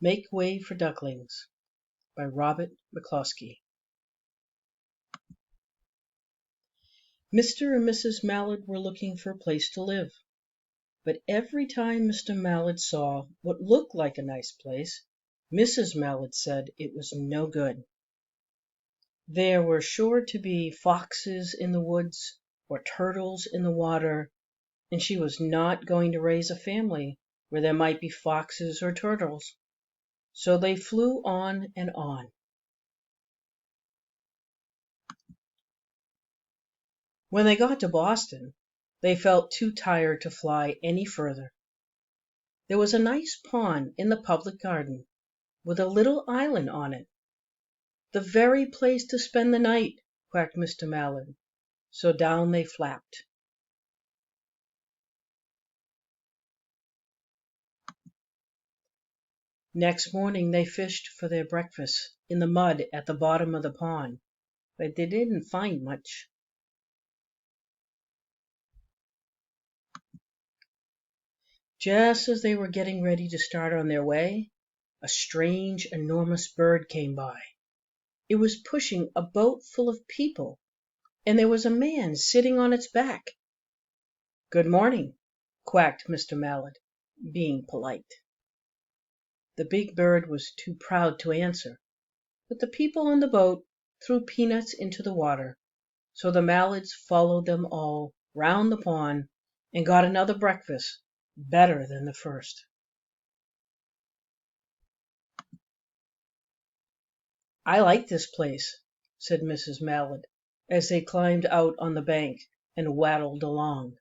Make Way for Ducklings by Robert McCloskey. Mr. and Mrs. Mallard were looking for a place to live, but every time Mr. Mallard saw what looked like a nice place, Mrs. Mallard said it was no good. There were sure to be foxes in the woods or turtles in the water, and she was not going to raise a family where there might be foxes or turtles. So they flew on and on. When they got to Boston, they felt too tired to fly any further. There was a nice pond in the public garden, with a little island on it. The very place to spend the night, quacked Mr. Mallard. So down they flapped. Next morning they fished for their breakfast in the mud at the bottom of the pond, but they didn't find much. Just as they were getting ready to start on their way, a strange, enormous bird came by. It was pushing a boat full of people, and there was a man sitting on its back. "Good morning," quacked Mr. Mallard, being polite. The big bird was too proud to answer, but the people on the boat threw peanuts into the water, so the Mallards followed them all round the pond and got another breakfast, better than the first. "I like this place," said Mrs. Mallard, as they climbed out on the bank and waddled along.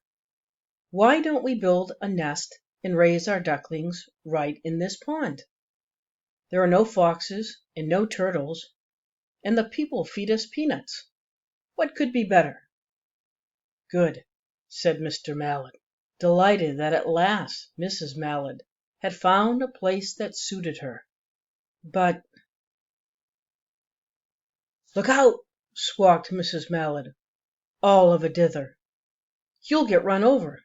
"Why don't we build a nest and raise our ducklings right in this pond? There are no foxes and no turtles, and the people feed us peanuts. What could be better?" "Good," said Mr. Mallard, delighted that at last Mrs. Mallard had found a place that suited her. But "Look out!" squawked Mrs. Mallard, all of a dither. "You'll get run over."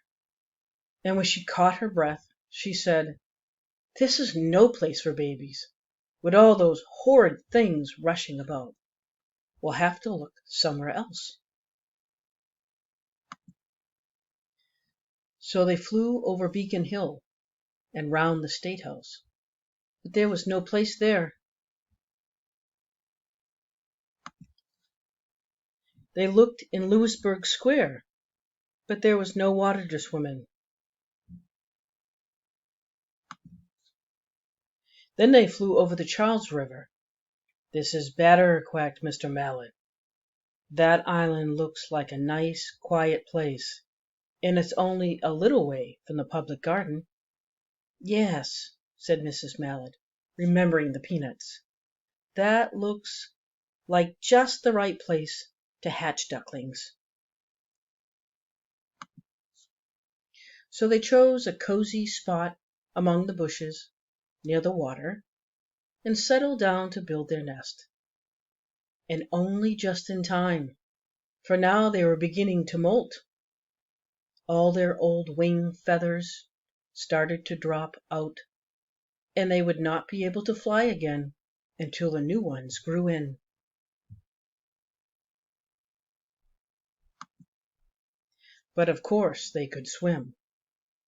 And when she caught her breath, she said, "This is no place for babies, with all those horrid things rushing about. We'll have to look somewhere else." So they flew over Beacon Hill and round the State House, but there was no place there. They looked in Louisburg Square, but there was no water to swim in. Then they flew over the Charles River. "This is better," quacked Mr. Mallard. "That island looks like a nice, quiet place, and it's only a little way from the public garden." "Yes," said Mrs. Mallard, remembering the peanuts. "That looks like just the right place to hatch ducklings." So they chose a cozy spot among the bushes near the water and settled down to build their nest. And only just in time, for now they were beginning to molt. All their old wing feathers started to drop out, and they would not be able to fly again until the new ones grew in. But of course they could swim,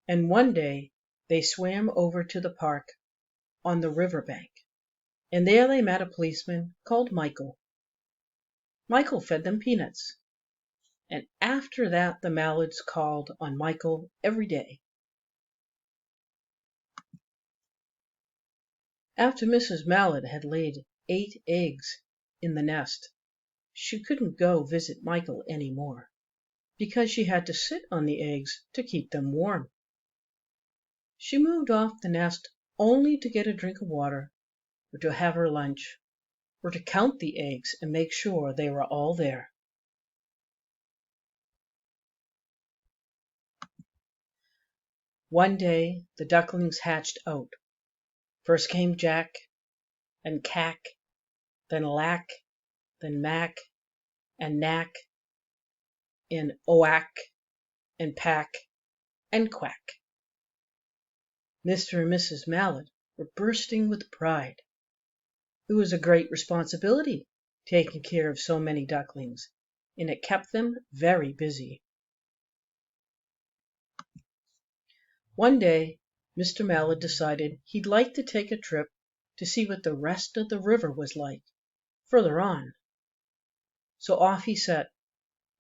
and one day they swam over to the park on the river bank, and there they met a policeman called Michael. Michael fed them peanuts, and after that the Mallards called on Michael every day. After Mrs. Mallard had laid 8 eggs in the nest, she couldn't go visit Michael any more, because she had to sit on the eggs to keep them warm. She moved off the nest only to get a drink of water, or to have her lunch, or to count the eggs and make sure they were all there. One day the ducklings hatched out. First came Jack, and Cack, then Lack, then Mack, and Knack, and Oack, and Pack, and Quack. Mr. and Mrs. Mallard were bursting with pride. It was a great responsibility, taking care of so many ducklings, and it kept them very busy. One day Mr. Mallard decided he'd like to take a trip to see what the rest of the river was like, further on. So off he set.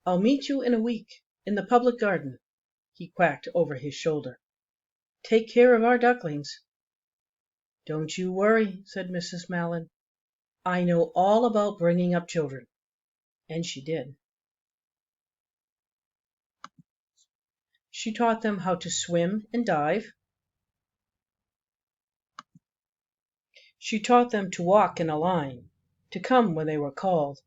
"I'll meet you in a week, in the public garden," he quacked over his shoulder. "Take care of our ducklings." "Don't you worry," said Mrs. Mallard. "I know all about bringing up children." And she did. She taught them how to swim and dive. She taught them to walk in a line, to come when they were called,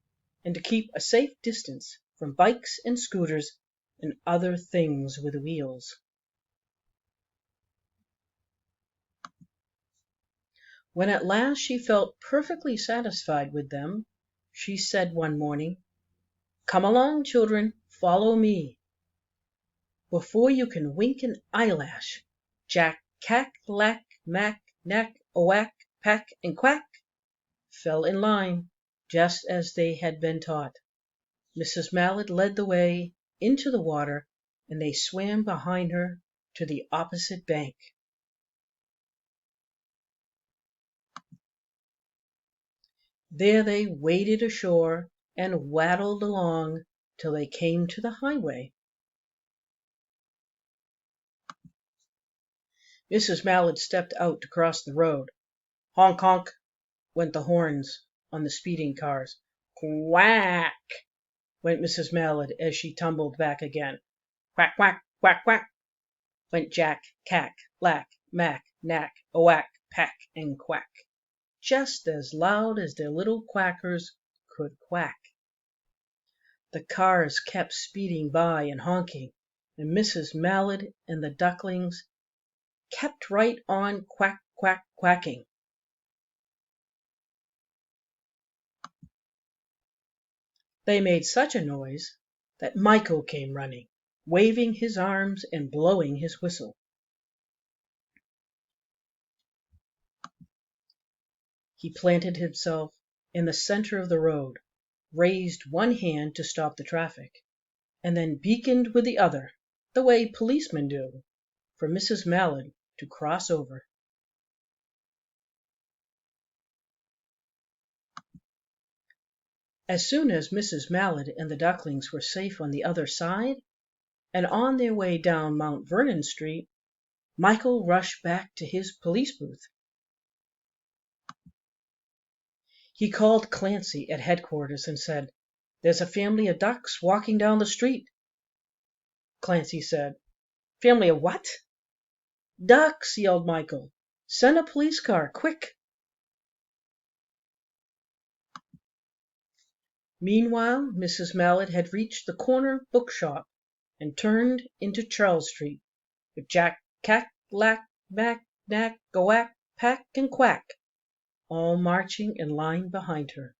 and to keep a safe distance from bikes and scooters and other things with wheels. When at last she felt perfectly satisfied with them, she said one morning, "Come along, children, follow me." Before you can wink an eyelash, Jack, Cack, Lack, Mack, Nack, Oack, Pack, and Quack fell in line, just as they had been taught. Mrs. Mallard led the way into the water, and they swam behind her to the opposite bank. There they waded ashore and waddled along till they came to the highway. Mrs. Mallard stepped out to cross the road. Honk, honk, went the horns on the speeding cars. Quack, went Mrs. Mallard as she tumbled back again. Quack, quack, quack, quack, went Jack, Cack, Lack, Mack, Nack, Oack, Pack, and Quack, just as loud as their little quackers could quack. The cars kept speeding by and honking, and Mrs. Mallard and the ducklings kept right on quack, quack, quacking. They made such a noise that Michael came running, waving his arms and blowing his whistle. He planted himself in the center of the road, raised one hand to stop the traffic, and then beaconed with the other, the way policemen do, for Mrs. Mallard to cross over. As soon as Mrs. Mallard and the ducklings were safe on the other side, and on their way down Mount Vernon Street, Michael rushed back to his police booth. He called Clancy at headquarters and said, "There's a family of ducks walking down the street." Clancy said, "Family of what?" "Ducks," yelled Michael. "Send a police car, quick." Meanwhile, Mrs. Mallard had reached the corner bookshop and turned into Charles Street, with Jack, Cack, Lack, Mack, Nack, Goack, Pack, and Quack all marching in line behind her.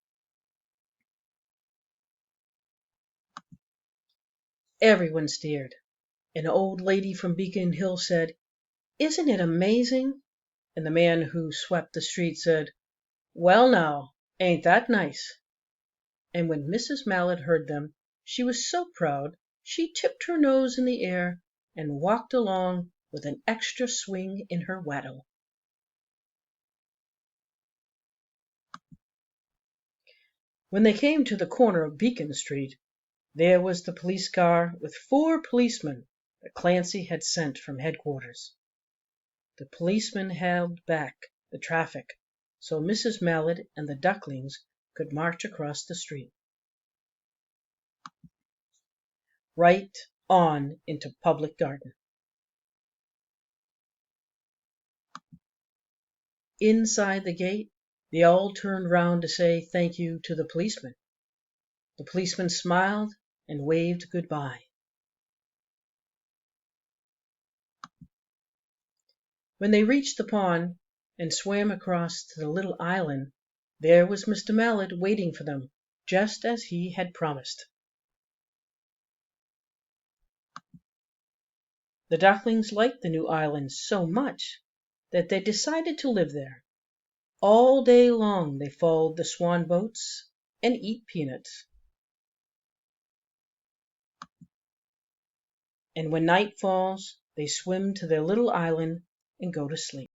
Everyone stared. An old lady from Beacon Hill said, "Isn't it amazing?" And the man who swept the street said, "Well now, ain't that nice?" And when Mrs. Mallard heard them, she was so proud she tipped her nose in the air and walked along with an extra swing in her waddle. When they came to the corner of Beacon Street, there was the police car with 4 policemen that Clancy had sent from headquarters. The policemen held back the traffic so Mrs. Mallard and the ducklings could march across the street, right on into Public Garden. Inside the gate, they all turned round to say thank you to the policeman. The policeman smiled and waved goodbye. When they reached the pond and swam across to the little island, there was Mr. Mallard waiting for them, just as he had promised. The ducklings liked the new island so much that they decided to live there. All day long they follow the swan boats and eat peanuts. And when night falls, they swim to their little island and go to sleep.